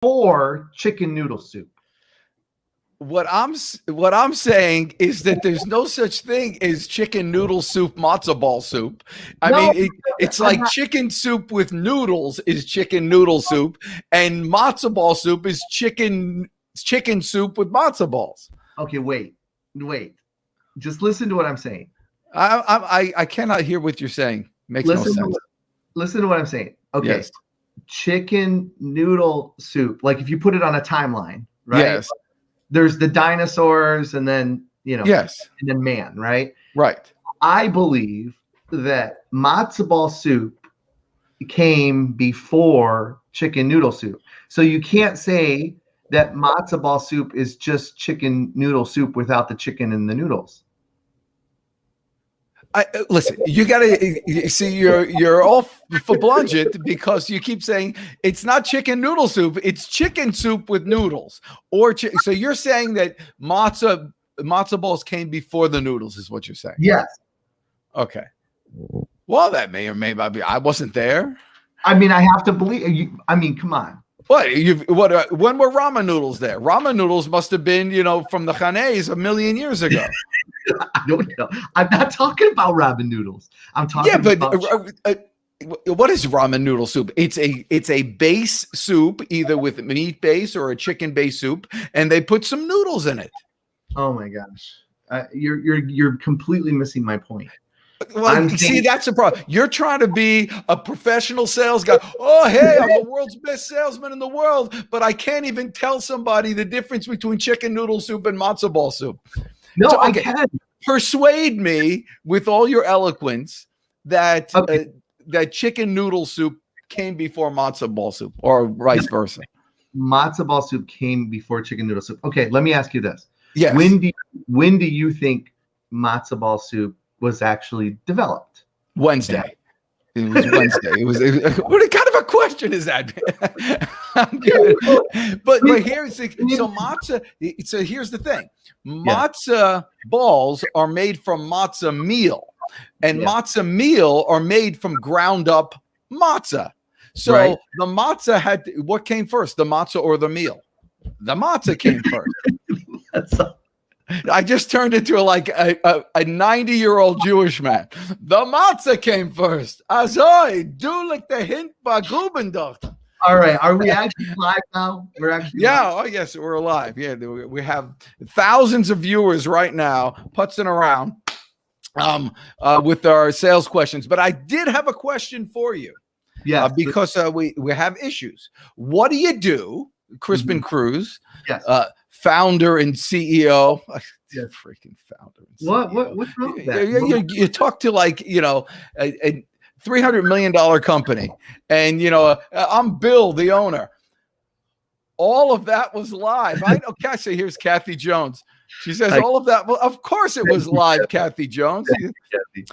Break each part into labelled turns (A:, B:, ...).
A: before chicken noodle soup.
B: What I'm saying is that there's no such thing as chicken noodle soup, matzo ball soup. It's like chicken soup with noodles is chicken noodle soup, and matzo ball soup is chicken soup with matzo balls.
A: Okay, wait. Just listen to what I'm saying.
B: I cannot hear what you're saying. Makes no sense.
A: Listen to what I'm saying. Okay.
B: Yes.
A: Chicken noodle soup. Like if you put it on a timeline, right?
B: Yes.
A: There's the dinosaurs and then,
B: yes.
A: And then man, right?
B: Right.
A: I believe that matzo ball soup came before chicken noodle soup. So you can't say that matzo ball soup is just chicken noodle soup without the chicken and the noodles.
B: Listen, you gotta see you're all for bludgeoned because you keep saying it's not chicken noodle soup, it's chicken soup with noodles. So you're saying that matzo balls came before the noodles, is what you're saying?
A: Yes.
B: Okay. Well, that may or may not be. I wasn't there.
A: I mean, I have to believe you. I mean, come on.
B: When were ramen noodles there? Ramen noodles must have been, from the Khanés 1,000,000 years ago.
A: I don't know. I'm not talking about ramen noodles. I'm talking about
B: what is ramen noodle soup? It's a base soup, either with meat base or a chicken base soup, and they put some noodles in it.
A: Oh my gosh, you're completely missing my point.
B: Well, see, that's the problem. You're trying to be a professional sales guy. Oh, hey, I'm the world's best salesman in the world, but I can't even tell somebody the difference between chicken noodle soup and matzo ball soup.
A: No, I can.
B: Persuade me with all your eloquence that that chicken noodle soup came before matzo ball soup, or vice versa.
A: Matzo ball soup came before chicken noodle soup. Okay, let me ask you this.
B: Yes.
A: When do you think matzo ball soup was actually developed?
B: Wednesday. It was Wednesday. It was what kind of a question is that? but here's matzah. So here's the thing: matzah balls are made from matzah meal, and matzah meal are made from ground up matzah. So the matzah what came first, the matzah or the meal? The matzah came first. I just turned into a 90-year-old Jewish man. The matzah came first. Azoi, du like the hint by Grubendocht.
A: All right. Are we actually live now? We're actually live.
B: Oh, yes, we're live. Yeah, we have thousands of viewers right now putzing around with our sales questions. But I did have a question for you.
A: Yeah.
B: Because we have issues. What do you do, Crispin Cruz?
A: Yes.
B: Founder and CEO. Freaking founder. And
A: CEO. What's wrong with that?
B: You talk to a $300 million company, and I'm Bill, the owner. All of that was live. I know. Cassie, here's Kathy Jones. She says all of that. Well, of course it was live. Kathy Jones.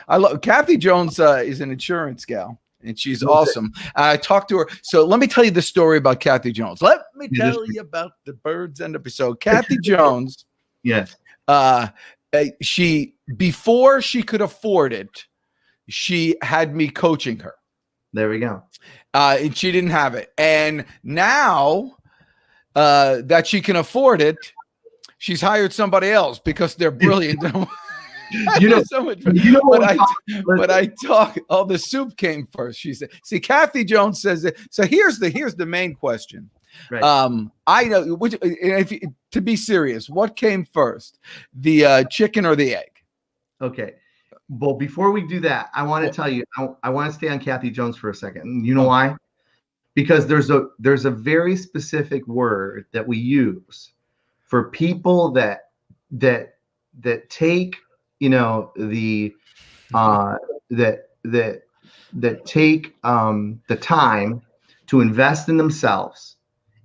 B: I love Kathy Jones. Is an insurance gal. And she's awesome. I talked to her. So let me tell you the story about Kathy Jones. Let me tell you about the Birds End episode. Kathy Jones.
A: Yes.
B: Before she could afford it, she had me coaching her.
A: There we go.
B: And she didn't have it. And now that she can afford it, she's hired somebody else because they're brilliant. So much fun. But I talk. Oh, the soup came first. She said. See, Kathy Jones says that. So here's the main question.
A: Right.
B: I know. To be serious, what came first, the chicken or the egg?
A: Okay. Well, before we do that, I want to tell you. I want to stay on Kathy Jones for a second. You know why? Because there's a very specific word that we use for people that take. That take the time to invest in themselves,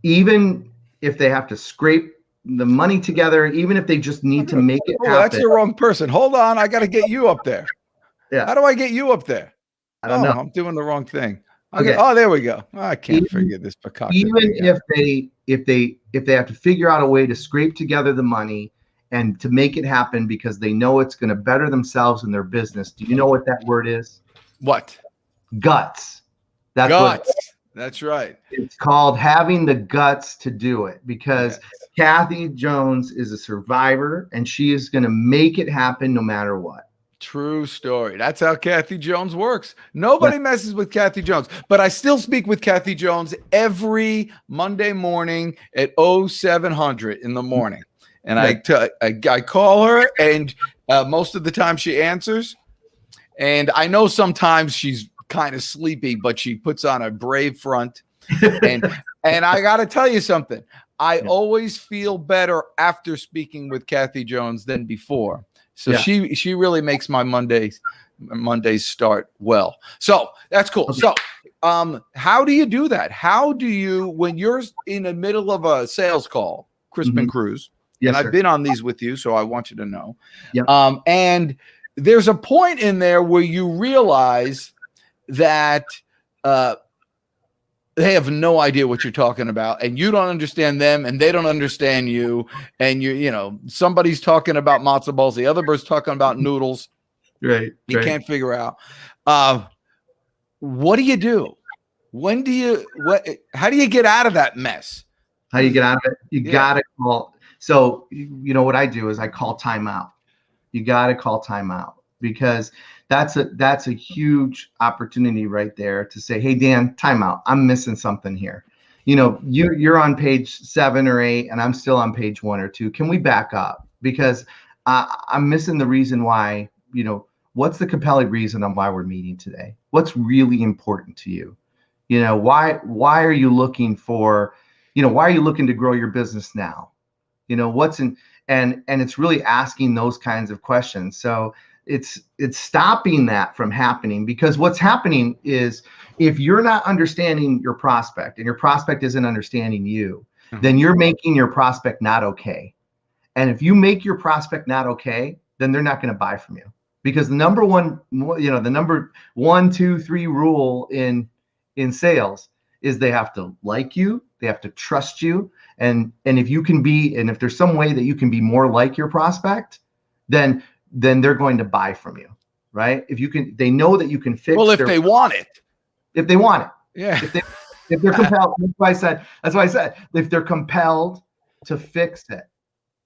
A: even if they have to scrape the money together, even if they just need to make it happen.
B: That's the wrong person. Hold on, I got to get you up there.
A: Yeah.
B: How do I get you up there?
A: I don't know.
B: I'm doing the wrong thing. Okay. Oh, there we go. I can't figure this.
A: Even if they have to figure out a way to scrape together the money and to make it happen because they know it's going to better themselves and their business. Do you know what that word is?
B: What?
A: Guts.
B: Guts. That's right.
A: It's called having the guts to do it, because Kathy Jones is a survivor and she is going to make it happen no matter what.
B: True story. That's how Kathy Jones works. Nobody messes with Kathy Jones, but I still speak with Kathy Jones every Monday morning at 0700 in the morning. And I call her, and most of the time she answers. And I know sometimes she's kind of sleepy, but she puts on a brave front. And I got to tell you something. I always feel better after speaking with Kathy Jones than before. So she really makes my Mondays start well. So that's cool. Okay. So how do you do that? How do you, when you're in the middle of a sales call, Crispin Cruz, and I've been on these with you, so I want you to know. And there's a point in there where you realize that they have no idea what you're talking about, and you don't understand them, and they don't understand you. And you know, somebody's talking about matzo balls, the other bird's talking about noodles.
A: Right.
B: You can't figure out. What do you do? How do you get out of that mess?
A: How do you get out of it? You gotta call. So you know what I do is I call timeout. You gotta call timeout, because that's a huge opportunity right there to say, hey, Dan, timeout. I'm missing something here. You know, you're on page 7 or 8 and I'm still on page 1 or 2. Can we back up? Because I'm missing the reason why. You know, what's the compelling reason on why we're meeting today? What's really important to you? You know, why are you looking for, you know, why are you looking to grow your business now? You know, what's in, and it's really asking those kinds of questions. So it's stopping that from happening, because what's happening is, if you're not understanding your prospect and your prospect isn't understanding you, then you're making your prospect not okay. And if you make your prospect not okay, then they're not going to buy from you, because the number 1 1, 2, 3 rule in sales is they have to like you, they have to trust you. And if you can be, and if there's some way that you can be more like your prospect, then they're going to buy from you, right? If you can, they know that you can fix.
B: Well, if they want it.
A: If they want it.
B: Yeah.
A: If they're compelled, that's why I said, if they're compelled to fix it,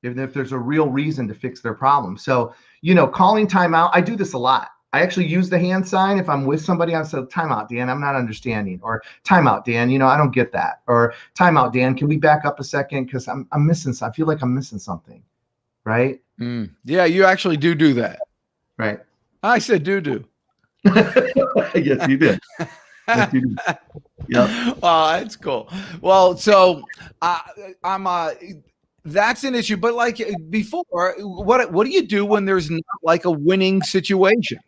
A: if there's a real reason to fix their problem. So, you know, calling timeout, I do this a lot. I actually use the hand sign if I'm with somebody. I say, timeout, Dan, I'm not understanding. Or timeout, Dan, you know, I don't get that. Or timeout, Dan, can we back up a second? Because I'm missing something. I feel like I'm missing something. Right?
B: Yeah, you actually do that.
A: Right.
B: I said do.
A: Yes, you did. Yes, you did. Yep.
B: Oh, that's cool. Well, so that's an issue. But like before, what do you do when there's not like a winning situation?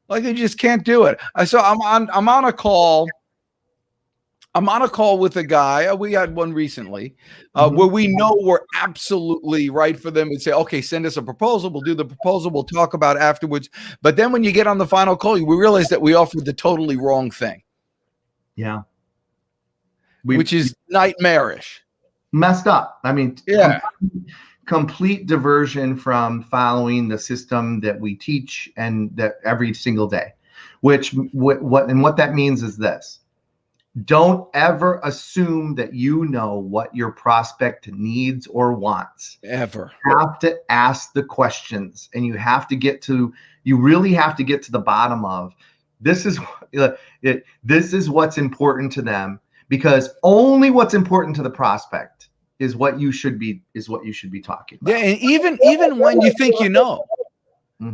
B: Like they just can't do it. So I'm on a call. I'm on a call with a guy. We had one recently where we know we're absolutely right for them and say, okay, send us a proposal. We'll do the proposal. We'll talk about it afterwards. But then when you get on the final call, we realize that we offered the totally wrong thing.
A: Yeah.
B: Which is nightmarish.
A: Messed up. I mean, complete diversion from following the system that we teach and that every single day, what that means is this. Don't ever assume that you know what your prospect needs or wants.
B: Ever.
A: You have to ask the questions, and you really have to get to the bottom of this is what's important to them, because only what's important to the prospect is what you should be talking about.
B: Yeah, and even when you think you know.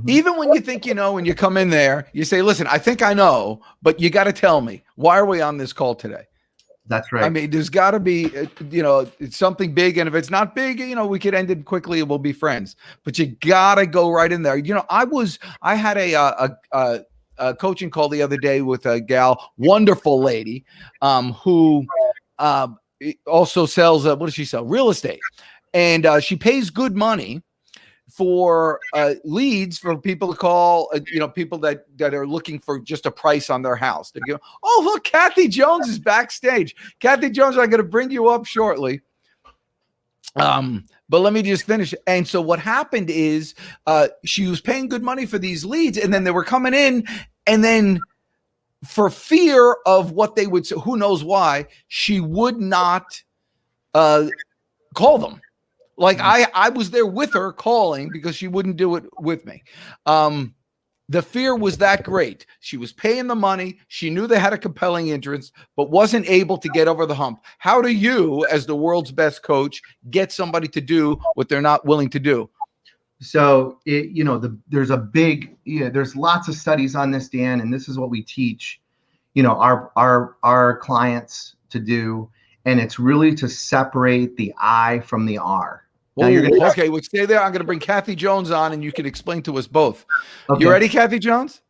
B: Even when you think you know, and you come in there, you say, listen, I think I know, but you got to tell me, why are we on this call today?
A: That's right.
B: I mean, there's got to be, it's something big. And if it's not big, we could end it quickly and we'll be friends. But you got to go right in there. I had a coaching call the other day with a gal, wonderful lady, who also sells, what does she sell? Real estate. And she pays good money for leads for people to call, people that are looking for just a price on their house. They go, oh, look, Kathy Jones is backstage. Kathy Jones, I'm going to bring you up shortly. But let me just finish. And so what happened is she was paying good money for these leads, and then they were coming in, and then for fear of what they would say, who knows why, she would not call them. Like I was there with her calling because she wouldn't do it with me. The fear was that great. She was paying the money. She knew they had a compelling interest, but wasn't able to get over the hump. How do you, as the world's best coach, get somebody to do what they're not willing to do?
A: So, there's there's lots of studies on this, Dan, and this is what we teach, our clients to do. And it's really to separate the I from the R.
B: Okay, well, stay there. I'm going to bring Kathy Jones on, and you can explain to us both. Okay. You ready, Kathy Jones?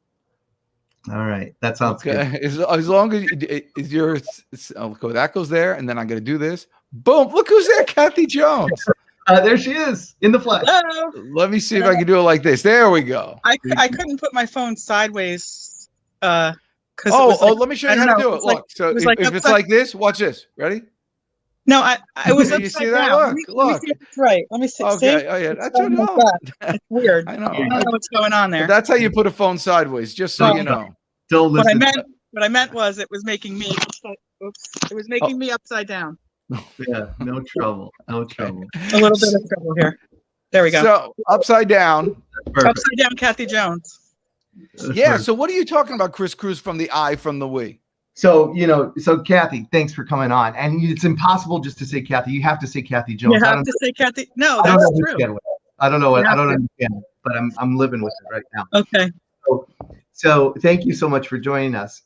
A: All right, that sounds good.
B: As long as is yours, that goes there, and then I'm going to do this. Boom! Look who's there, Kathy Jones.
A: There she is in the flesh.
C: Hello.
B: Let me see if I can do it like this. There we go.
C: I couldn't put my phone sideways.
B: Let me show you how to do it. Look, so if it's like this, watch this. Ready?
C: No, I was upside
B: you see
C: down.
B: that? Look.
C: Let me see if it's right. Let me see.
B: Okay.
C: See?
B: Oh yeah, that's what
C: it's weird.
B: I know.
C: I don't know what's going on there.
B: But that's how you put a phone sideways, just so you know.
A: Don't listen.
C: What I meant was it was making me. Oops! It was making me upside down.
A: Yeah, no trouble. No trouble.
C: A little bit of trouble here. There we go.
B: So upside down.
A: Perfect.
C: Upside down, Kathy Jones.
B: Yeah. Perfect. So what are you talking about, Chris Cruz, from the I from the we?
A: So, so Kathy, thanks for coming on. And it's impossible just to say Kathy. You have to say Kathy Jones.
C: You have to say Kathy. No, that's true.
A: I don't know what. I don't understand, but I'm living with it right now.
C: Okay.
A: So thank you so much for joining us.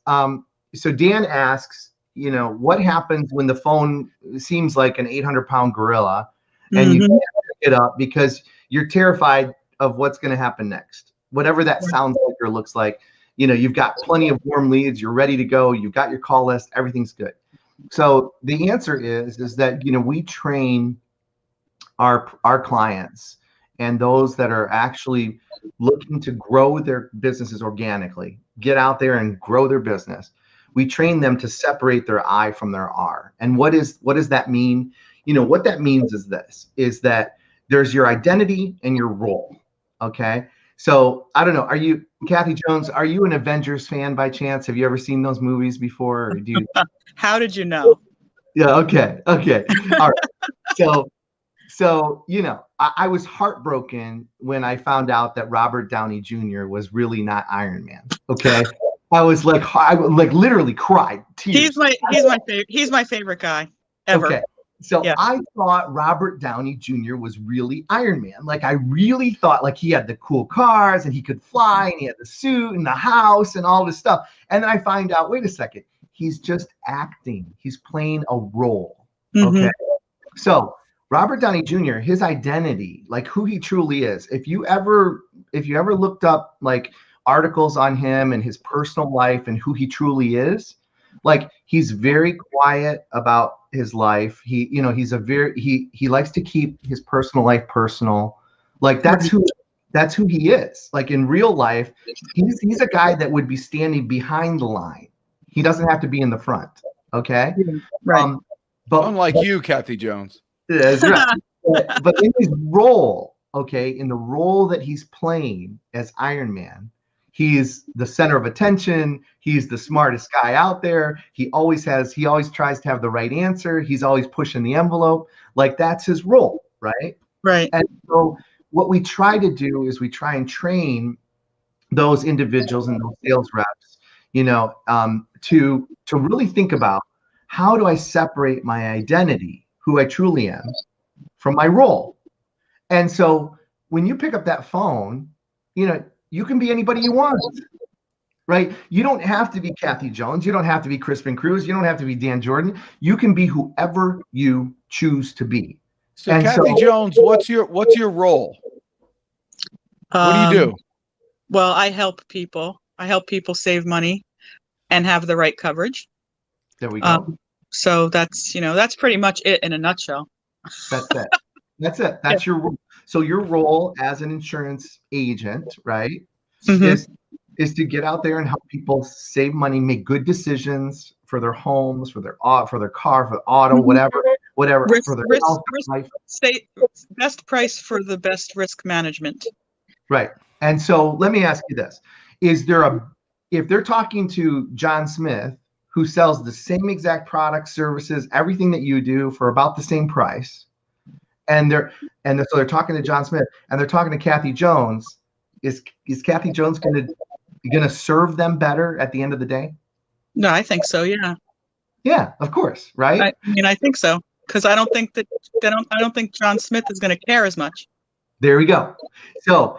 A: So Dan asks, what happens when the phone seems like an 800-pound gorilla and you can't pick it up because you're terrified of what's going to happen next, whatever that sounds like or looks like. You've got plenty of warm leads. You're ready to go. You've got your call list. Everything's good. So the answer is that, we train our clients and those that are actually looking to grow their businesses organically, get out there and grow their business. We train them to separate their I from their R. And what does that mean? What that means is that there's your identity and your role. Okay. So I don't know. Are you, Kathy Jones, are you an Avengers fan by chance? Have you ever seen those movies before? Or do you...
C: How did you know?
A: Yeah. Okay. All right. So, I was heartbroken when I found out that Robert Downey Jr. was really not Iron Man. Okay. I was like, literally cried. Tears.
C: He's my favorite guy ever. Okay.
A: So yeah. I thought Robert Downey Jr. was really Iron Man. Like I really thought like he had the cool cars and he could fly and he had the suit and the house and all this stuff. And then I find out, wait a second, he's just acting. He's playing a role. Okay. So Robert Downey Jr., his identity, like who he truly is. If you ever looked up like articles on him and his personal life and who he truly is, like he's very quiet about his life. He likes to keep his personal life personal. Like that's who he is. Like in real life, he's a guy that would be standing behind the line. He doesn't have to be in the front. Okay.
C: Right.
B: But unlike you, Kathy Jones.
A: That's right. But in his role, in the role that he's playing as Iron Man, he's the center of attention. He's the smartest guy out there. He always tries to have the right answer. He's always pushing the envelope. Like that's his role, right?
C: Right.
A: And so what we try to do is we try and train those individuals and those sales reps, to really think about how do I separate my identity, who I truly am, from my role. And so when you pick up that phone, you can be anybody you want, right? You don't have to be Kathy Jones. You don't have to be Crispin Cruz. You don't have to be Dan Jordan. You can be whoever you choose to be.
B: So Kathy Jones, what's your role? What do you do?
C: Well, I help people. I help people save money and have the right coverage.
A: There we go.
C: So that's pretty much it in a nutshell.
A: That's it. That's your role. So your role as an insurance agent, right, is to get out there and help people save money, make good decisions for their homes, for their car, for the auto, whatever, for their health, life.
C: Best price for the best risk management.
A: Right. And so let me ask you this: Is there if they're talking to John Smith, who sells the same exact products, services, everything that you do for about the same price, so they're talking to John Smith and they're talking to Kathy Jones, is Kathy Jones gonna serve them better at the end of the day?
C: No, I think so. Yeah.
A: Yeah, of course, right?
C: I mean, I think so, because I don't think John Smith is going to care as much.
A: There we go. So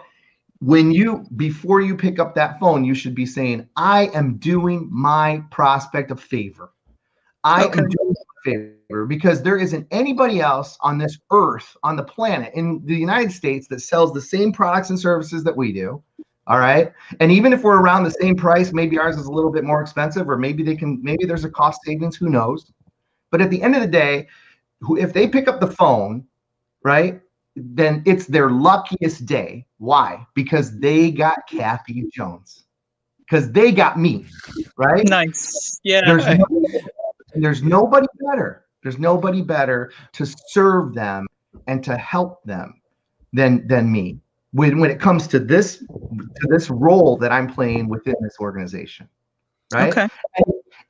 A: before you pick up that phone, you should be saying, I am doing my prospect a favor. I am doing a favor, because there isn't anybody else on this earth, on the planet, in the United States, that sells the same products and services that we do. All right. And even if we're around the same price, maybe ours is a little bit more expensive, or maybe there's a cost savings, who knows? But at the end of the day, if they pick up the phone, right, then it's their luckiest day. Why? Because they got Kathy Jones, because they got me, right?
C: Nice. Yeah.
A: There's nobody better. There's nobody better to serve them and to help them than me. When it comes to this role that I'm playing within this organization, right?
C: Okay.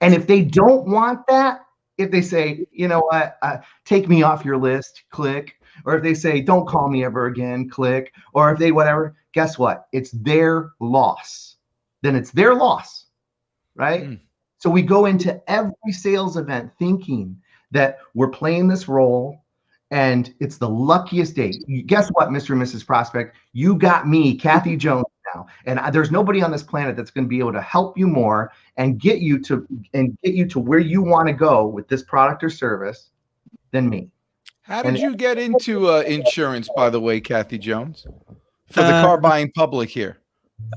A: And if they don't want that, if they say, you know what, take me off your list, click, or if they say, don't call me ever again, click, or if they whatever, guess what? It's their loss. Then it's their loss, right? So we go into every sales event thinking that we're playing this role, and it's the luckiest day. Guess what, Mr. and Mrs. Prospect? You got me, Kathy Jones, now, and there's nobody on this planet that's going to be able to help you more and get you to where you want to go with this product or service than me.
B: How did you get into insurance, by the way, Kathy Jones, for the car buying public here?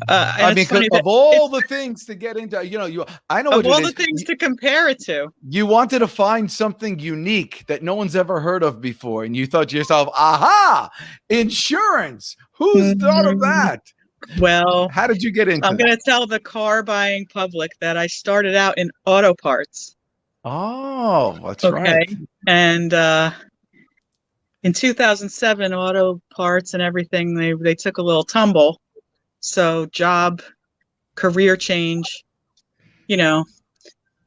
B: I mean, because of all the things to get into, I know
C: of all the things to compare it to.
B: You wanted to find something unique that no one's ever heard of before, and you thought to yourself, "Aha, insurance! Who's thought of that?"
C: Well,
B: how did you get into?
C: I'm going to tell the car buying public that I started out in auto parts.
B: Oh, that's right.
C: And in 2007, auto parts and everything they took a little tumble. So job, career change,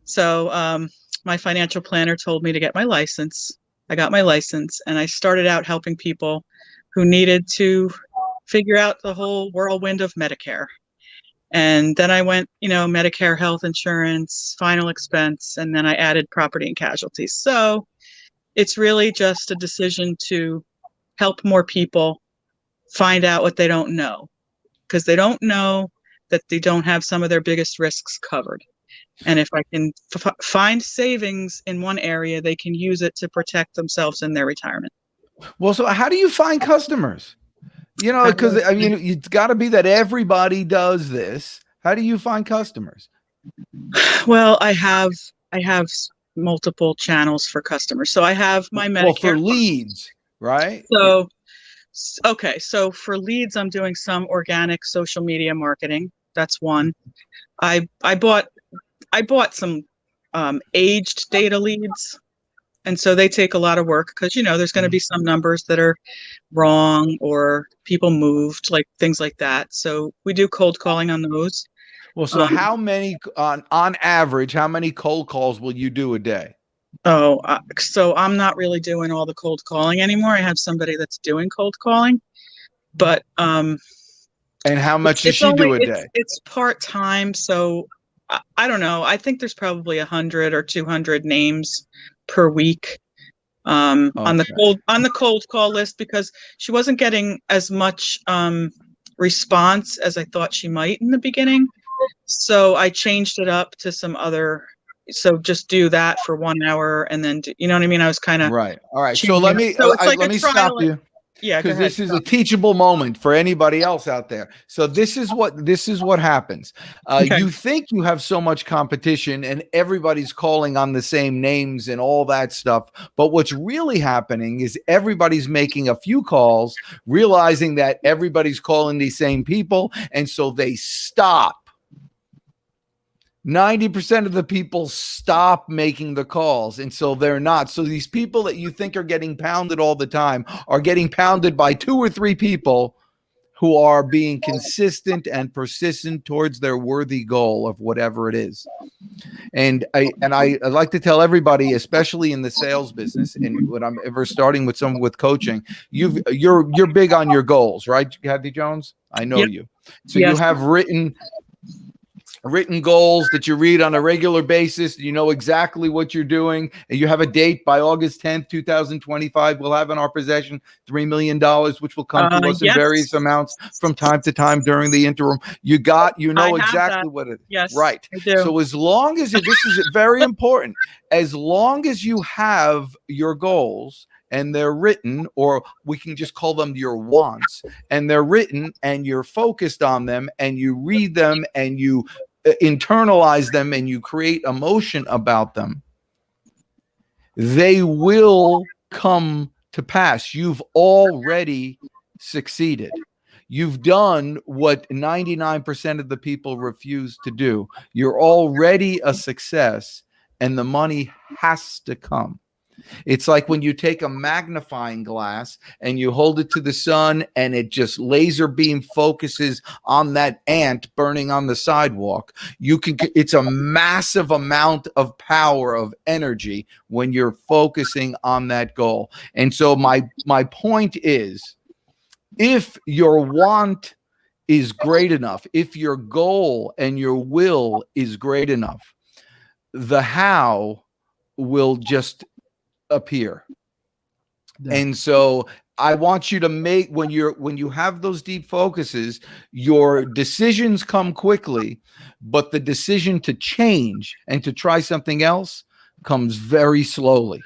C: So my financial planner told me to get my license. I got my license, and I started out helping people who needed to figure out the whole whirlwind of Medicare. And then I went, Medicare, health insurance, final expense, and then I added property and casualty. So it's really just a decision to help more people find out what they don't know, because they don't know that they don't have some of their biggest risks covered. And if I can find savings in one area, they can use it to protect themselves in their retirement.
B: Well, so how do you find customers? Because it's got to be that everybody does this. How do you find customers?
C: Well, I have multiple channels for customers. So I have my Medicare.
B: Well, for leads, right?
C: So, okay. So for leads, I'm doing some organic social media marketing. That's one. I bought some aged data leads. And so they take a lot of work because, there's going to be some numbers that are wrong or people moved, like things like that. So we do cold calling on those.
B: Well, so how many, on average, how many cold calls will you do a day?
C: So I'm not really doing all the cold calling anymore. I have somebody that's doing cold calling, but and
B: how much does she do a day?
C: It's part-time, so I don't know. I think there's probably 100 or 200 names per week on the cold call list, because she wasn't getting as much response as I thought she might in the beginning. So I changed it up to some other. So just do that for 1 hour, and then you know what I mean. I was kind of
B: right. All right. So let me stop you.
C: Yeah,
B: because this is a teachable moment for anybody else out there. So this is what happens. You think you have so much competition and everybody's calling on the same names and all that stuff. But what's really happening is everybody's making a few calls, realizing that everybody's calling these same people. And so they stop. 90% of the people stop making the calls, and so they're not. So these people that you think are getting pounded all the time are getting pounded by 2 or 3 people who are being consistent and persistent towards their worthy goal of whatever it is. And I like to tell everybody, especially in the sales business, and when I'm ever starting with someone with coaching, you're big on your goals, right, Kathy Jones? I know you. So you have written goals that you read on a regular basis. You know exactly what you're doing, and you have a date by August 10th, 2025. We'll have in our possession $3 million, which will come to us in various amounts from time to time during the interim. You know exactly what it is.
C: Yes,
B: right.
C: I do.
B: So as long as this is very important, as long as you have your goals and they're written, or we can just call them your wants, and they're written and you're focused on them and you read them and you internalize them and you create emotion about them, they will come to pass. You've already succeeded. You've done what 99% of the people refuse to do. You're already a success, and the money has to come. It's like when you take a magnifying glass and you hold it to the sun and it just laser beam focuses on that ant burning on the sidewalk. It's a massive amount of power, of energy, when you're focusing on that goal. And so my point is, if your want is great enough, if your goal and your will is great enough, the how will just appear. And so I want you to make, when you have those deep focuses, your decisions come quickly, but the decision to change and to try something else comes very slowly.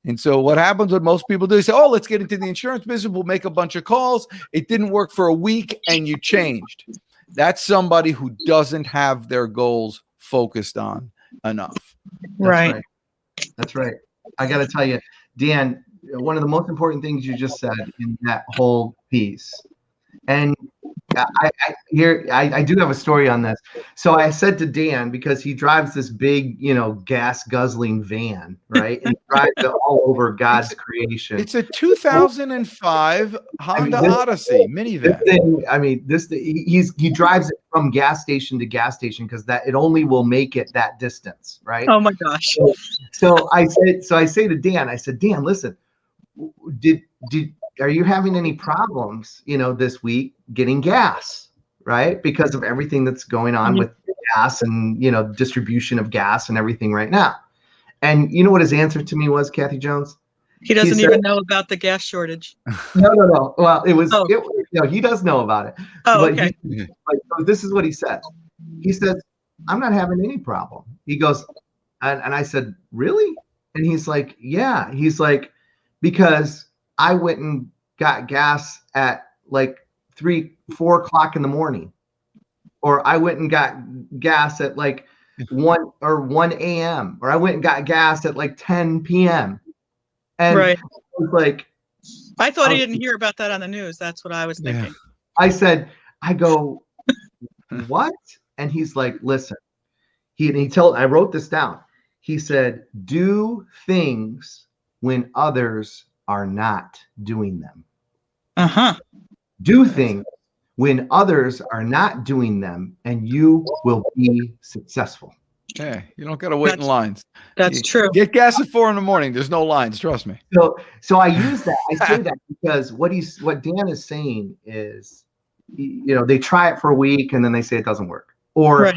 B: And so what happens, what most people do is say, oh, let's get into the insurance business. We'll make a bunch of calls. It didn't work for a week and you changed. That's somebody who doesn't have their goals focused on enough.
C: Right.
A: That's right. I got to tell you, Dan, one of the most important things you just said in that whole piece, and I do have a story on this. So I said to Dan, because he drives this big, gas guzzling van, right? And drives it all over God's creation.
B: It's a 2005 Honda Odyssey minivan.
A: He drives it from gas station to gas station because that it only will make it that distance, right?
C: Oh my gosh.
A: So I say to Dan, I said, Dan, listen, are you having any problems, this week getting gas, right? Because of everything that's going on with gas and, distribution of gas and everything right now. And you know what his answer to me was, Kathy Jones?
C: He doesn't even know about the gas shortage.
A: No. Well, he does know about it.
C: Oh,
A: but
C: okay.
A: This is what he said. He says, I'm not having any problem. He goes, and I said, really? And he's like, yeah. He's like, because I went and got gas at like 3-4 o'clock in the morning, or I went and got gas at like 1 a.m., or I went and got gas at like 10 p.m. And
C: right.
A: I was like,
C: I thought he didn't hear about that on the news. That's what I was thinking.
A: Yeah. I go, what? And he's like, listen, I wrote this down. He said, do things when others are not doing them. Do things when others are not doing them, and you will be successful.
B: Yeah, you don't got to wait in lines.
C: That's true.
B: Get gas at 4 a.m. There's no lines. Trust me.
A: So I use that. I say that because what Dan is saying is, they try it for a week and then they say it doesn't work, or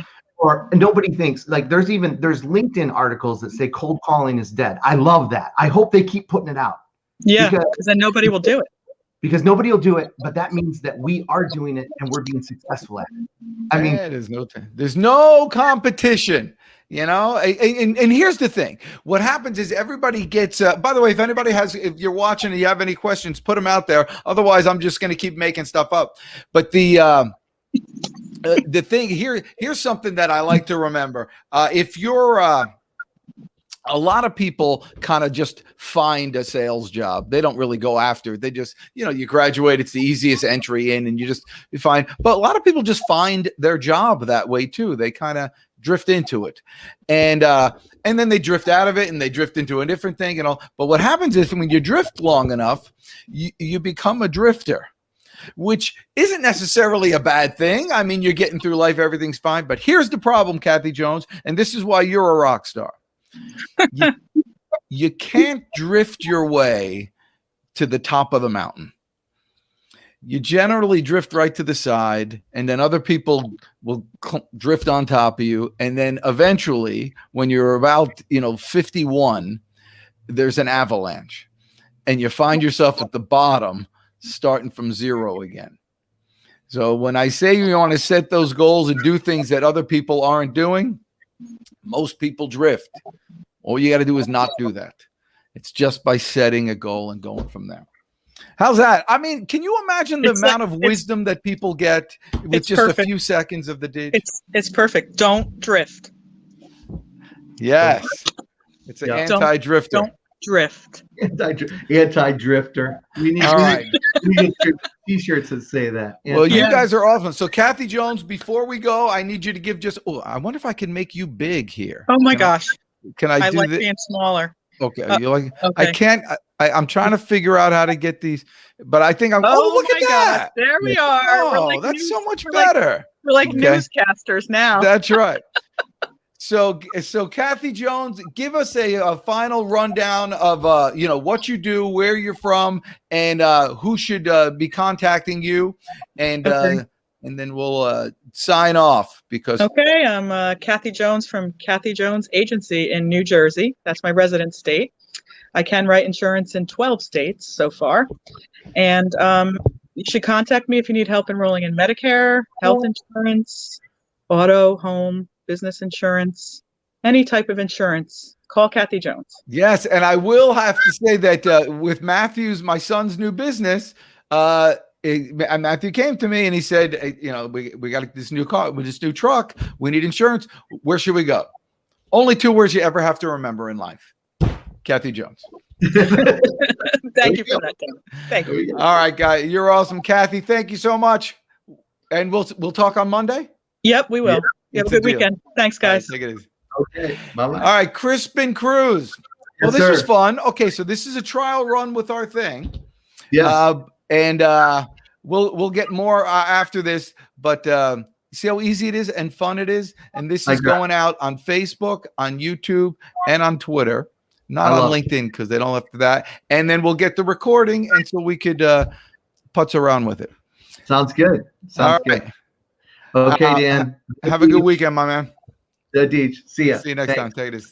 A: nobody thinks, like there's LinkedIn articles that say cold calling is dead. I love that. I hope they keep putting it out.
C: Yeah, because then nobody will do it.
A: Because nobody will do it, but that means that we are doing it and we're being successful at it. I mean,
B: there's no competition, and here's the thing. What happens is everybody gets, by the way, if you're watching and you have any questions, put them out there. Otherwise, I'm just going to keep making stuff up. But the thing here's something that I like to remember. If you're, a lot of people kind of just find a sales job. They don't really go after it. They just, you graduate. It's the easiest entry in, and you find. But a lot of people just find their job that way too. They kind of drift into it, and then they drift out of it, and they drift into a different thing and all. But what happens is when you drift long enough, you become a drifter. which isn't necessarily a bad thing. I mean, you're getting through life, everything's fine. But here's the problem, Kathy Jones, and this is why you're a rock star. You can't drift your way to the top of the mountain. You generally drift right to the side, and then other people will drift on top of you. And then eventually, when you're about 51, there's an avalanche, and you find yourself at the bottom, starting from zero again. So when I say you want to set those goals and do things that other people aren't doing, most people drift. All you got to do is not do that. It's just by setting a goal and going from there. How's that? I mean, can you imagine the amount of wisdom that people get with just perfect. A few seconds of the day?
C: It's perfect. Don't drift.
B: Yes. It's an anti-drifter.
C: Don't drift.
A: Anti-drifter. We need t-shirts that say that.
B: Well, you guys are awesome. So Kathy Jones, before we go, I need you to give I wonder if I can make you big here.
C: Oh my gosh.
B: Can I do
C: like being smaller.
B: Okay. Okay. I can't. I'm trying to figure out how to get these, but I think I'm. Oh, look at that!
C: There we are.
B: Oh, that's so much better.
C: We're like newscasters now.
B: That's right. So Kathy Jones, give us a final rundown of what you do, where you're from, and who should be contacting you, and then we'll sign off because.
C: Okay, I'm Kathy Jones from Kathy Jones Agency in New Jersey. That's my resident state. I can write insurance in 12 states so far. And you should contact me if you need help enrolling in Medicare, health insurance, auto, home, business insurance, any type of insurance. Call Kathy Jones.
B: Yes, and I will have to say that with Matthew's, my son's new business, Matthew came to me and he said, we got this new car, with this new truck, we need insurance. Where should we go? Only 2 words you ever have to remember in life. Kathy Jones.
C: Thank you for that, Tim. Thank you.
B: All right, guys. You're awesome. Kathy, thank you so much. And we'll talk on Monday?
C: Yep, we will. You have a good weekend. Thanks, guys.
B: Take it easy.
A: Okay. Bye-bye. All
B: right, Crispin Cruz. Well, this was fun. Okay, so this is a trial run with our thing.
A: Yeah.
B: And we'll get more after this, but see how easy it is and fun it is? And this is going out on Facebook, on YouTube, and on Twitter. Not on LinkedIn because they don't have that. And then we'll get the recording, and so we could putz around with it.
A: Sounds good. Sounds good. Okay, Dan.
B: Have a good weekend, my man.
A: Deej. See ya.
B: See you next time. Take it easy.